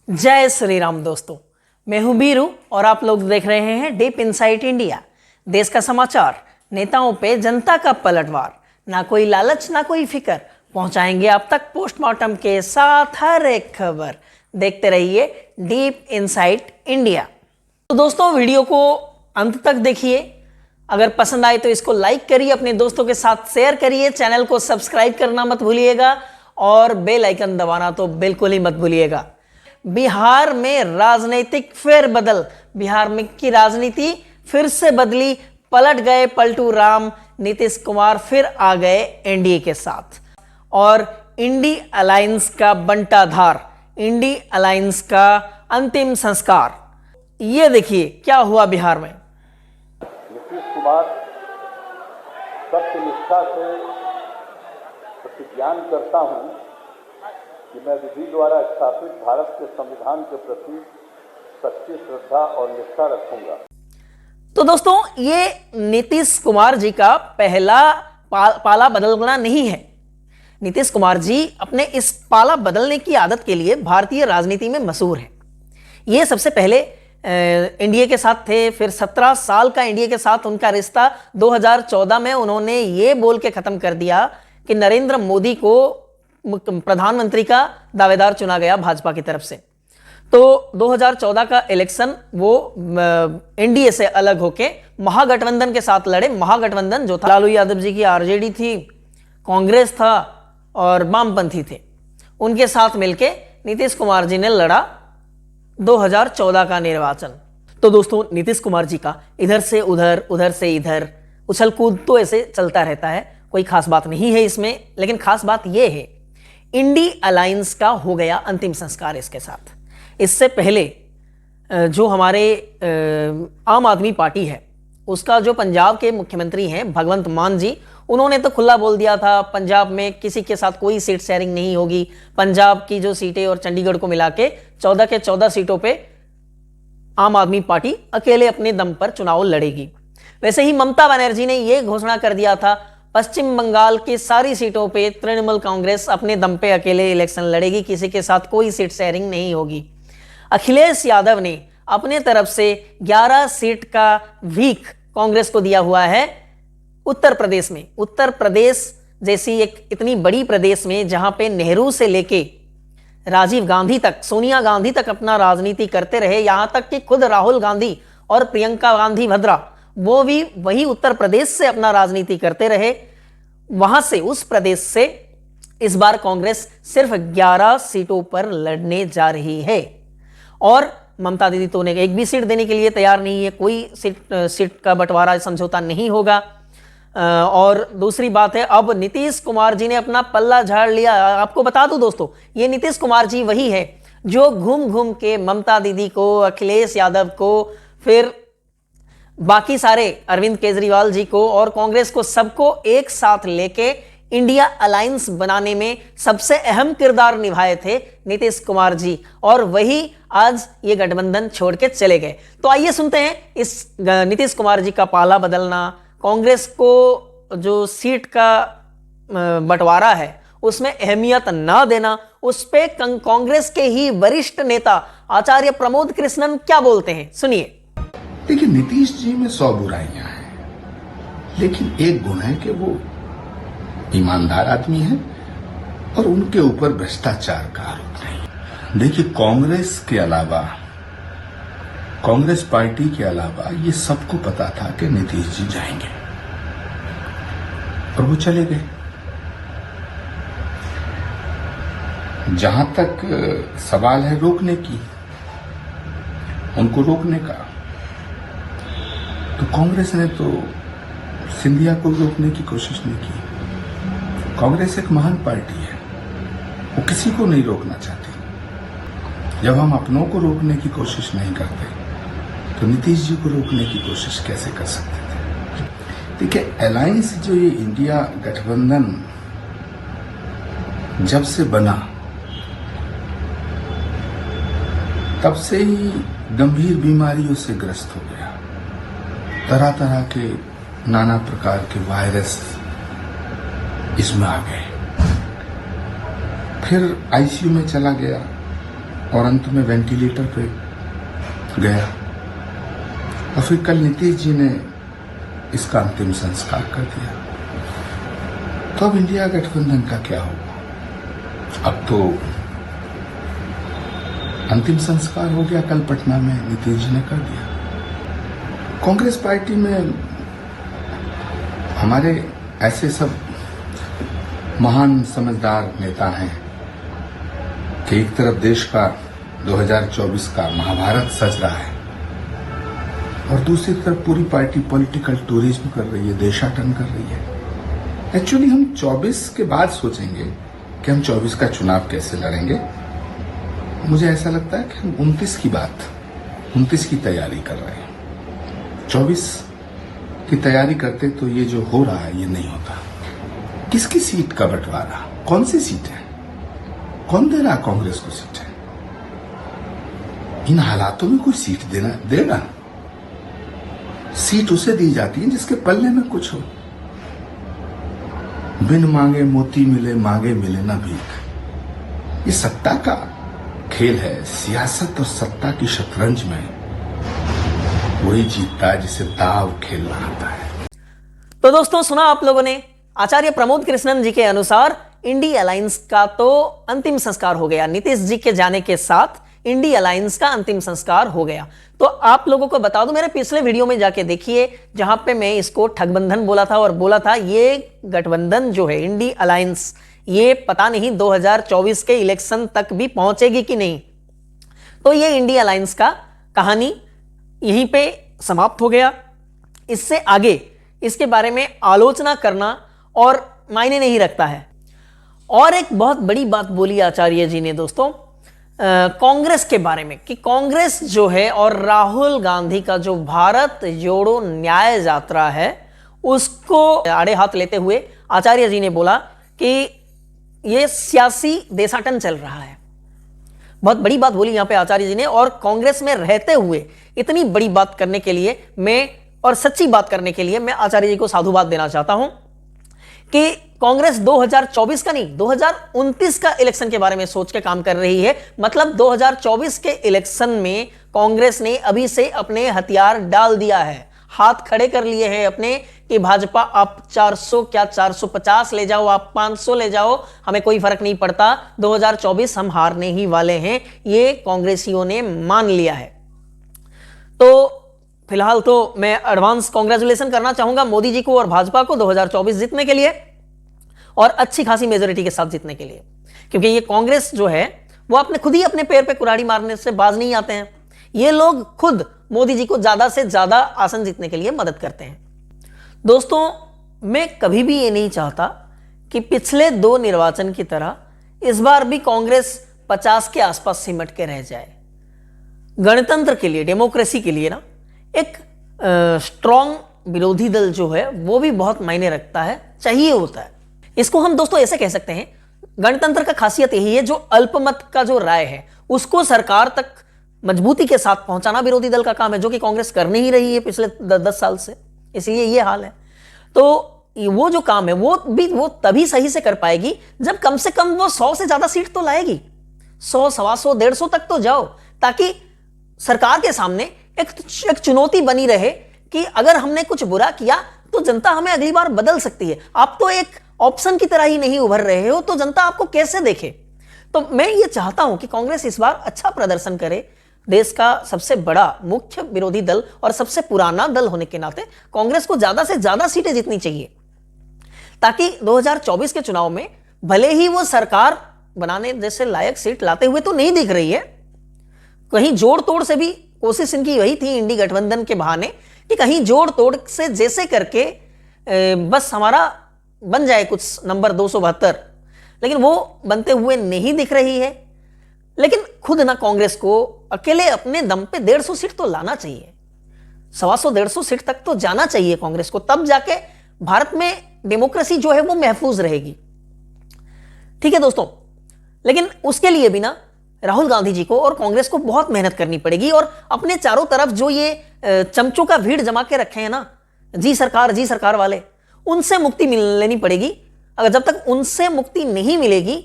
जय श्री राम दोस्तों, मैं हूं बीरू और आप लोग देख रहे हैं डीप इनसाइट इंडिया। देश का समाचार, नेताओं पे जनता का पलटवार, ना कोई लालच ना कोई फिक्र, पहुंचाएंगे आप तक पोस्टमार्टम के साथ हर एक खबर। देखते रहिए डीप इनसाइट इंडिया। तो दोस्तों, वीडियो को अंत तक देखिए। अगर पसंद आए तो इसको लाइक करिए, अपने दोस्तों के साथ शेयर करिए, चैनल को सब्सक्राइब करना मत भूलिएगा और बेल आइकन दबाना तो बिल्कुल ही मत भूलिएगा। बिहार में राजनीतिक फेरबदल, बिहार में की राजनीति फिर से बदली, पलट गए पलटू राम। नीतीश कुमार फिर आ गए एनडीए के साथ और इंडी अलायंस का बंटाधार, इंडी अलायंस का अंतिम संस्कार। ये देखिए क्या हुआ बिहार में। नीतीश कुमार सत्यनिष्ठा से प्रतिज्ञान करता हूं कि मैं विधि द्वारा स्थापित भारत के संविधान के प्रति सच्ची श्रद्धा और निष्ठा रखूंगा। तो दोस्तों, ये नीतीश कुमार जी का पहला पाला बदलना नहीं है। नीतीश कुमार जी अपने इस पाला बदलने की आदत के लिए भारतीय राजनीति में मशहूर है। ये सबसे पहले एनडीए के साथ थे, फिर 17 साल का एनडीए के साथ उनका रिश्ता 2014 में उन्होंने ये बोल के खत्म कर दिया कि नरेंद्र मोदी को प्रधानमंत्री का दावेदार चुना गया भाजपा की तरफ से। तो 2014 का इलेक्शन वो एनडीए से अलग होके महागठबंधन के साथ लड़े। महागठबंधन जो था, लालू यादव जी की आरजेडी थी, कांग्रेस था और वामपंथी थे, उनके साथ मिलके नीतीश कुमार जी ने लड़ा 2014 का निर्वाचन। तो दोस्तों, नीतीश कुमार जी का इधर से उधर, उधर से इधर उछल कूद तो ऐसे चलता रहता है, कोई खास बात नहीं है इसमें। लेकिन खास बात यह है, इंडी अलायंस का हो गया अंतिम संस्कार इसके साथ। इससे पहले जो हमारे आम आदमी पार्टी है, उसका जो पंजाब के मुख्यमंत्री हैं भगवंत मान जी, उन्होंने तो खुला बोल दिया था पंजाब में किसी के साथ कोई सीट शेयरिंग नहीं होगी। पंजाब की जो सीटें और चंडीगढ़ को मिला के 14 के 14 सीटों पे आम आदमी पार्टी अकेले अपने दम पर चुनाव लड़ेगी। वैसे ही ममता बनर्जी ने यह घोषणा कर दिया था पश्चिम बंगाल की सारी सीटों पे तृणमूल कांग्रेस अपने दम पे अकेले इलेक्शन लड़ेगी, किसी के साथ कोई सीट शेयरिंग नहीं होगी। अखिलेश यादव ने अपने तरफ से 11 सीट का भीख कांग्रेस को दिया हुआ है उत्तर प्रदेश में। उत्तर प्रदेश जैसी एक इतनी बड़ी प्रदेश में जहां पे नेहरू से लेके राजीव गांधी तक, सोनिया गांधी तक अपना राजनीति करते रहे, यहां तक कि खुद राहुल गांधी और प्रियंका गांधी भद्रा वो भी वही उत्तर प्रदेश से अपना राजनीति करते रहे। वहां से, उस प्रदेश से इस बार कांग्रेस सिर्फ 11 सीटों पर लड़ने जा रही है और ममता दीदी तो उन्हें एक भी सीट देने के लिए तैयार नहीं है। कोई सीट का बंटवारा समझौता नहीं होगा। और दूसरी बात है, अब नीतीश कुमार जी ने अपना पल्ला झाड़ लिया। आपको बता दूं दोस्तों, ये नीतीश कुमार जी वही है जो घूम घूम के ममता दीदी को, अखिलेश यादव को, फिर बाकी सारे अरविंद केजरीवाल जी को और कांग्रेस को, सबको एक साथ लेके इंडिया अलायंस बनाने में सबसे अहम किरदार निभाए थे नीतीश कुमार जी, और वही आज ये गठबंधन छोड़ के चले गए। तो आइए सुनते हैं इस नीतीश कुमार जी का पाला बदलना, कांग्रेस को जो सीट का बंटवारा है उसमें अहमियत ना देना, उस पे कांग्रेस के ही वरिष्ठ नेता आचार्य प्रमोद कृष्णन क्या बोलते हैं, सुनिए। देखिए, नीतीश जी में 100 बुराइयां हैं, लेकिन एक गुण है कि वो ईमानदार आदमी है और उनके ऊपर भ्रष्टाचार का आरोप नहीं। देखिए, कांग्रेस के अलावा, कांग्रेस पार्टी के अलावा ये सबको पता था कि नीतीश जी जाएंगे और वो चले गए। जहां तक सवाल है रोकने की, उनको रोकने का, तो कांग्रेस ने तो सिंधिया को रोकने की कोशिश नहीं की। कांग्रेस एक महान पार्टी है, वो किसी को नहीं रोकना चाहती। जब हम अपनों को रोकने की कोशिश नहीं करते तो नीतीश जी को रोकने की कोशिश कैसे कर सकते थे। देखिए, अलायंस जो ये इंडिया गठबंधन जब से बना, तब से ही गंभीर बीमारियों से ग्रस्त हो गया। तरह तरह के नाना प्रकार के वायरस इसमें आ गए, फिर आईसीयू में चला गया, और अंत में वेंटिलेटर पे गया। और फिर कल नीतीश जी ने इसका अंतिम संस्कार कर दिया। तो अब इंडिया गठबंधन का क्या होगा? अब तो अंतिम संस्कार हो गया, कल पटना में नीतीश जी ने कर दिया। कांग्रेस पार्टी में हमारे ऐसे सब महान समझदार नेता हैं कि एक तरफ देश का 2024 का महाभारत सज रहा है और दूसरी तरफ पूरी पार्टी पॉलिटिकल टूरिज्म कर रही है, देशाटन कर रही है। एक्चुअली हम 24 के बाद सोचेंगे कि हम 24 का चुनाव कैसे लड़ेंगे। मुझे ऐसा लगता है कि हम 29 की तैयारी कर रहे हैं। 24 की तैयारी करते तो ये जो हो रहा है ये नहीं होता। किसकी सीट का बंटवारा, कौन सी सीट है, कौन दे रहा कांग्रेस को सीट है? इन हालातों में कोई सीट देगा? सीट उसे दी जाती है जिसके पल्ले में कुछ हो। बिन मांगे मोती मिले, मांगे मिले ना भीख। ये सत्ता का खेल है। सियासत और सत्ता की शतरंज में वही जीतता है जिसे दाव खेलना आता है। तो दोस्तों, सुना आप लोगों ने, आचार्य प्रमोद कृष्णन जी के अनुसार इंडी अलायंस का तो अंतिम संस्कार हो गया। नीतीश जी के जाने के साथ इंडी अलायंस का अंतिम संस्कार हो गया। तो आप लोगों को बता दूं, मेरे पिछले वीडियो में जाके देखिए, जहां पे मैं इसको ठगबंधन बोला था और बोला था ये गठबंधन जो है इंडी अलायंस, ये पता नहीं 2024 के इलेक्शन तक भी पहुंचेगी कि नहीं। तो ये इंडी अलायंस का कहानी यहीं पे समाप्त हो गया। इससे आगे इसके बारे में आलोचना करना और मायने नहीं रखता है। और एक बहुत बड़ी बात बोली आचार्य जी ने दोस्तों कांग्रेस के बारे में, कि कांग्रेस जो है और राहुल गांधी का जो भारत जोड़ो न्याय यात्रा है उसको आड़े हाथ लेते हुए आचार्य जी ने बोला कि ये सियासी देशाटन चल रहा है। बहुत बड़ी बात बोली यहां पे आचार्य जी ने, और कांग्रेस में रहते हुए इतनी बड़ी बात करने के लिए मैं, और सच्ची बात करने के लिए मैं आचार्य जी को साधुवाद देना चाहता हूं कि कांग्रेस 2024 का नहीं 2029 का इलेक्शन के बारे में सोच के काम कर रही है। मतलब 2024 के इलेक्शन में कांग्रेस ने अभी से अपने हथियार डाल दिया है, हाथ खड़े कर लिए हैं अपने कि भाजपा आप 400 क्या 450 ले जाओ, आप 500 ले जाओ, हमें कोई फर्क नहीं पड़ता, 2024 हम हारने ही वाले हैं, ये कांग्रेसियों ने मान लिया है। तो फिलहाल तो मैं एडवांस कांग्रेचुलेशन करना चाहूंगा मोदी जी को और भाजपा को 2024 जीतने के लिए, और अच्छी खासी मेजोरिटी के साथ जीतने के लिए, क्योंकि ये कांग्रेस जो है वो अपने खुद ही अपने पैर पे कुल्हाड़ी मारने से बाज नहीं आते हैं। ये लोग खुद मोदी जी को ज्यादा से ज्यादा आसन जीतने के लिए मदद करते हैं। दोस्तों, मैं कभी भी ये नहीं चाहता कि पिछले 2 निर्वाचन की तरह इस बार भी कांग्रेस 50 के आसपास सिमट के रह जाए। गणतंत्र के लिए, डेमोक्रेसी के लिए ना एक स्ट्रॉन्ग विरोधी दल जो है वो भी बहुत मायने रखता है, चाहिए होता है। इसको हम दोस्तों ऐसे कह सकते हैं, गणतंत्र का खासियत यही है, जो अल्पमत का जो राय है उसको सरकार तक मजबूती के साथ पहुंचाना विरोधी दल का काम है, जो कि कांग्रेस कर नहीं रही है पिछले 10 साल से, इसलिए ये हाल है। तो वो जो काम है वो तभी सही से कर पाएगी जब कम से कम वो 100 से ज्यादा सीट तो लाएगी, 100, 125, 150 तक तो जाओ, ताकि सरकार के सामने एक चुनौती बनी रहे कि अगर हमने कुछ बुरा किया तो जनता हमें अगली बार बदल सकती है। आप तो एक ऑप्शन की तरह ही नहीं उभर रहे हो, तो जनता आपको कैसे देखे। तो मैं ये चाहता हूं कि कांग्रेस इस बार अच्छा प्रदर्शन करे। देश का सबसे बड़ा मुख्य विरोधी दल और सबसे पुराना दल होने के नाते कांग्रेस को ज्यादा से ज्यादा सीटें जीतनी चाहिए, ताकि 2024 के चुनाव में भले ही वो सरकार बनाने जैसे लायक सीट लाते हुए तो नहीं दिख रही है, कहीं जोड़ तोड़ से भी कोशिश इनकी वही थी इंडी गठबंधन के बहाने कि कहीं जोड़ तोड़ से जैसे करके बस हमारा बन जाए कुछ नंबर 272, लेकिन वो बनते हुए नहीं दिख रही है। लेकिन खुद ना कांग्रेस को अकेले अपने दम पे 150 सीट तो लाना चाहिए, 125-150 सीट तक तो जाना चाहिए कांग्रेस को, तब जाके भारत में डेमोक्रेसी जो है वो महफूज रहेगी। ठीक है दोस्तों, लेकिन उसके लिए भी ना राहुल गांधी जी को और कांग्रेस को बहुत मेहनत करनी पड़ेगी, और अपने चारों तरफ जो ये चमचों का भीड़ जमा के रखे हैं ना, जी सरकार वाले, उनसे मुक्ति मिल लेनी पड़ेगी। अगर जब तक उनसे मुक्ति नहीं मिलेगी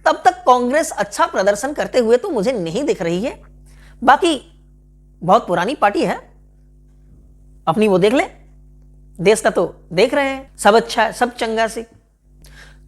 तब तक कांग्रेस अच्छा प्रदर्शन करते हुए तो मुझे नहीं दिख रही है। बाकी बहुत पुरानी पार्टी है, अपनी वो देख ले, देश का तो देख रहे हैं, सब अच्छा है, सब चंगा सी।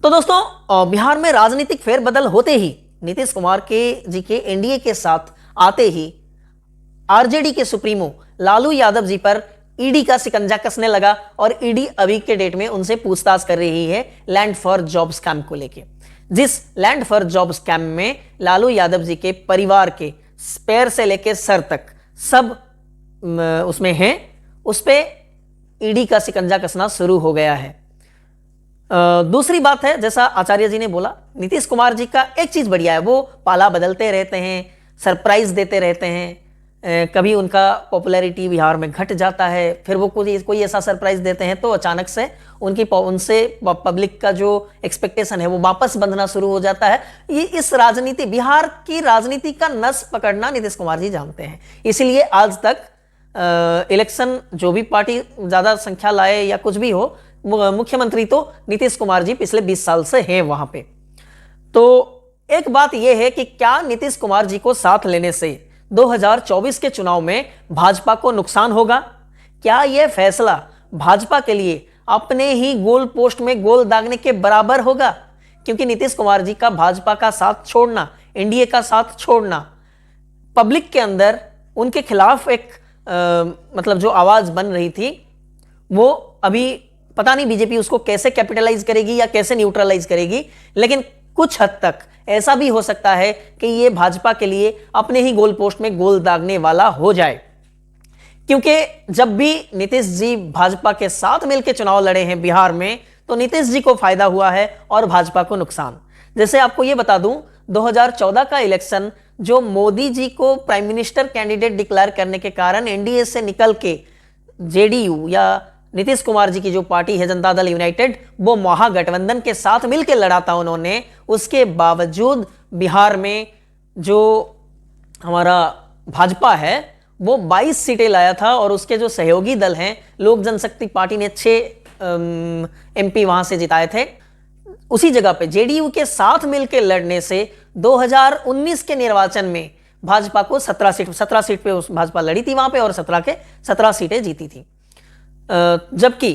तो दोस्तों, बिहार में राजनीतिक फेरबदल होते ही नीतीश कुमार जी के एनडीए के साथ आते ही आरजेडी के सुप्रीमो लालू यादव जी पर ईडी का शिकंजा कसने लगा और ईडी अभी के डेट में उनसे पूछताछ कर रही है लैंड फॉर जॉब स्कैम को लेके। जिस लैंड फॉर जॉब स्कैम में लालू यादव जी के परिवार के पैर से लेके सर तक सब उसमें हैं, उस पे ईडी का शिकंजा कसना शुरू हो गया है। दूसरी बात है, जैसा आचार्य जी ने बोला, नीतीश कुमार जी का एक चीज बढ़िया है, वो पाला बदलते रहते हैं, सरप्राइज देते रहते हैं। कभी उनका पॉपुलैरिटी बिहार में घट जाता है, फिर वो कोई ऐसा सरप्राइज देते हैं तो अचानक से उनसे पब्लिक का जो एक्सपेक्टेशन है वो वापस बंधना शुरू हो जाता है। ये इस राजनीति, बिहार की राजनीति का नस पकड़ना नीतीश कुमार जी जानते हैं। इसलिए आज तक इलेक्शन जो भी पार्टी ज्यादा संख्या लाए या कुछ भी हो, मुख्यमंत्री तो नीतीश कुमार जी पिछले 20 साल से हैं वहां पे। तो एक बात यह है कि क्या नीतीश कुमार जी को साथ लेने से 2024 के चुनाव में भाजपा को नुकसान होगा? क्या यह फैसला भाजपा के लिए अपने ही गोल पोस्ट में गोल दागने के बराबर होगा? क्योंकि नीतीश कुमार जी का भाजपा का साथ छोड़ना, एनडीए का साथ छोड़ना, पब्लिक के अंदर उनके खिलाफ एक मतलब जो आवाज बन रही थी, वो अभी पता नहीं बीजेपी उसको कैसे कैपिटलाइज करेगी या कैसे न्यूट्रलाइज करेगी, लेकिन कुछ हद तक ऐसा भी हो सकता है कि ये भाजपा के लिए अपने ही गोल पोस्ट में गोल दागने वाला हो जाए। क्योंकि जब भी नीतीश जी भाजपा के साथ मिलकर चुनाव लड़े हैं बिहार में, तो नीतीश जी को फायदा हुआ है और भाजपा को नुकसान। जैसे आपको यह बता दूं, 2014 का इलेक्शन जो मोदी जी को प्राइम मिनिस्टर कैंडिडेट डिक्लेयर करने के कारण एनडीए से निकल के जेडीयू या नीतीश कुमार जी की जो पार्टी है जनता दल यूनाइटेड, वो महागठबंधन के साथ मिलकर लड़ा था उन्होंने। उसके बावजूद बिहार में जो हमारा भाजपा है वो 22 सीटें लाया था और उसके जो सहयोगी दल हैं, लोक जनशक्ति पार्टी ने 6 एमपी वहां से जिताए थे। उसी जगह पे जेडीयू के साथ मिलकर लड़ने से 2019 के निर्वाचन में भाजपा को 17 सीट पे भाजपा लड़ी थी वहां पे और 17 के 17 सीटें जीती थी। जबकि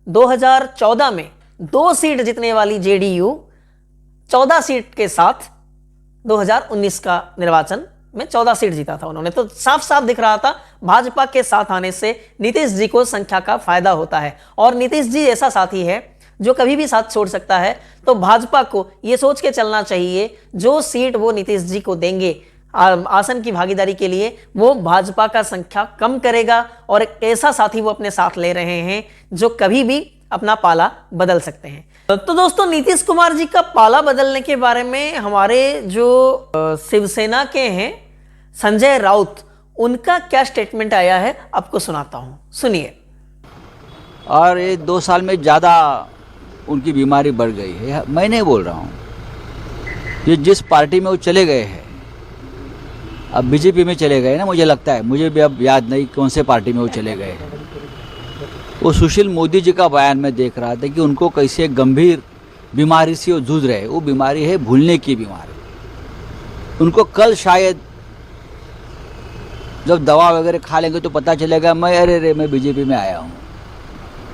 2014 में 2 सीट जीतने वाली जेडीयू 14 सीट के साथ 2019 का निर्वाचन में 14 सीट जीता था उन्होंने। तो साफ साफ दिख रहा था भाजपा के साथ आने से नीतीश जी को संख्या का फायदा होता है। और नीतीश जी ऐसा साथी है जो कभी भी साथ छोड़ सकता है। तो भाजपा को यह सोच के चलना चाहिए, जो सीट वो नीतीश जी को देंगे आसन की भागीदारी के लिए, वो भाजपा का संख्या कम करेगा और एक ऐसा साथी वो अपने साथ ले रहे हैं जो कभी भी अपना पाला बदल सकते हैं। तो दोस्तों, नीतीश कुमार जी का पाला बदलने के बारे में हमारे जो शिवसेना के हैं संजय राउत, उनका क्या स्टेटमेंट आया है आपको सुनाता हूं, सुनिए। और ये 2 साल में ज़्यादा उनकी बीमारी बढ़ गई है। मैं नहीं बोल रहा हूँ, ये जिस पार्टी में वो चले गए हैं, अब बीजेपी में चले गए ना, मुझे लगता है, मुझे भी अब याद नहीं कौन से पार्टी में वो चले गए हैं। वो सुशील मोदी जी का बयान में देख रहा था कि उनको कैसे गंभीर बीमारी से वो जूझ रहे हैं। वो बीमारी है भूलने की बीमारी। उनको कल शायद जब दवा वगैरह खा लेंगे तो पता चलेगा मैं बीजेपी में आया हूँ,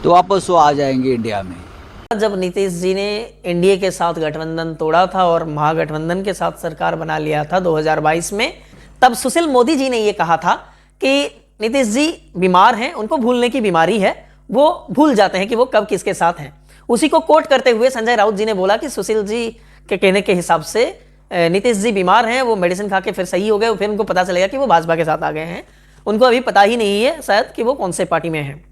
तो वापस वो आ जाएंगे इंडिया में। जब नीतीश जी ने एनडीए के साथ गठबंधन तोड़ा था और महागठबंधन के साथ सरकार बना लिया था 2022 में, तब सुशील मोदी जी ने यह कहा था कि नीतीश जी बीमार हैं, उनको भूलने की बीमारी है, वो भूल जाते हैं कि वो कब किसके साथ हैं। उसी को कोट करते हुए संजय राउत जी ने बोला कि सुशील जी के कहने के हिसाब से नीतीश जी बीमार हैं, वो मेडिसिन खा के फिर सही हो गए, फिर उनको पता चलेगा कि वो भाजपा के साथ आ गए हैं। उनको अभी पता ही नहीं है शायद कि वो कौन से पार्टी में हैं।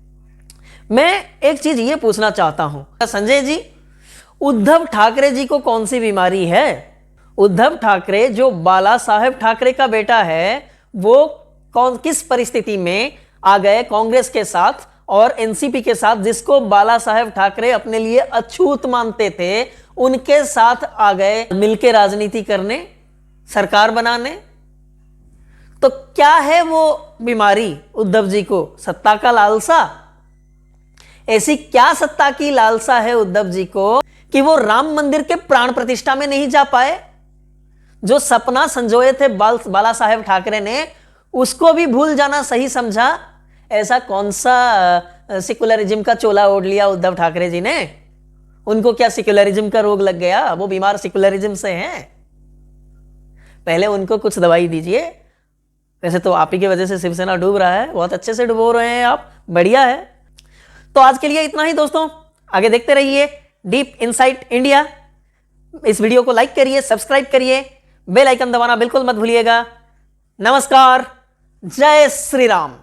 मैं एक चीज ये पूछना चाहता हूं, संजय जी, उद्धव ठाकरे जी को कौन सी बीमारी है? उद्धव ठाकरे जो बाला साहेब ठाकरे का बेटा है, वो किस परिस्थिति में आ गए कांग्रेस के साथ और एनसीपी के साथ, जिसको बाला साहेब ठाकरे अपने लिए अछूत मानते थे, उनके साथ आ गए मिलके राजनीति करने, सरकार बनाने। तो क्या है वो बीमारी उद्धव जी को? सत्ता का लालसा? ऐसी क्या सत्ता की लालसा है उद्धव जी को कि वो राम मंदिर के प्राण प्रतिष्ठा में नहीं जा पाए? जो सपना संजोए थे बाला साहेब ठाकरे ने, उसको भी भूल जाना सही समझा। ऐसा कौन सा सेकुलरिज्म का चोला ओढ़ लिया उद्धव ठाकरे जी ने? उनको क्या सेकुलरिज्म का रोग लग गया? वो बीमार सेकुलरिज्म से हैं। पहले उनको कुछ दवाई दीजिए। वैसे तो आप ही की वजह से शिवसेना डूब रहा है, बहुत अच्छे से डुबो रहे हैं आप, बढ़िया है। तो आज के लिए इतना ही दोस्तों, आगे देखते रहिए डीप इनसाइट इंडिया। इस वीडियो को लाइक करिए, सब्सक्राइब करिए, बेल आइकन दबाना बिल्कुल मत भूलिएगा। नमस्कार, जय श्री राम।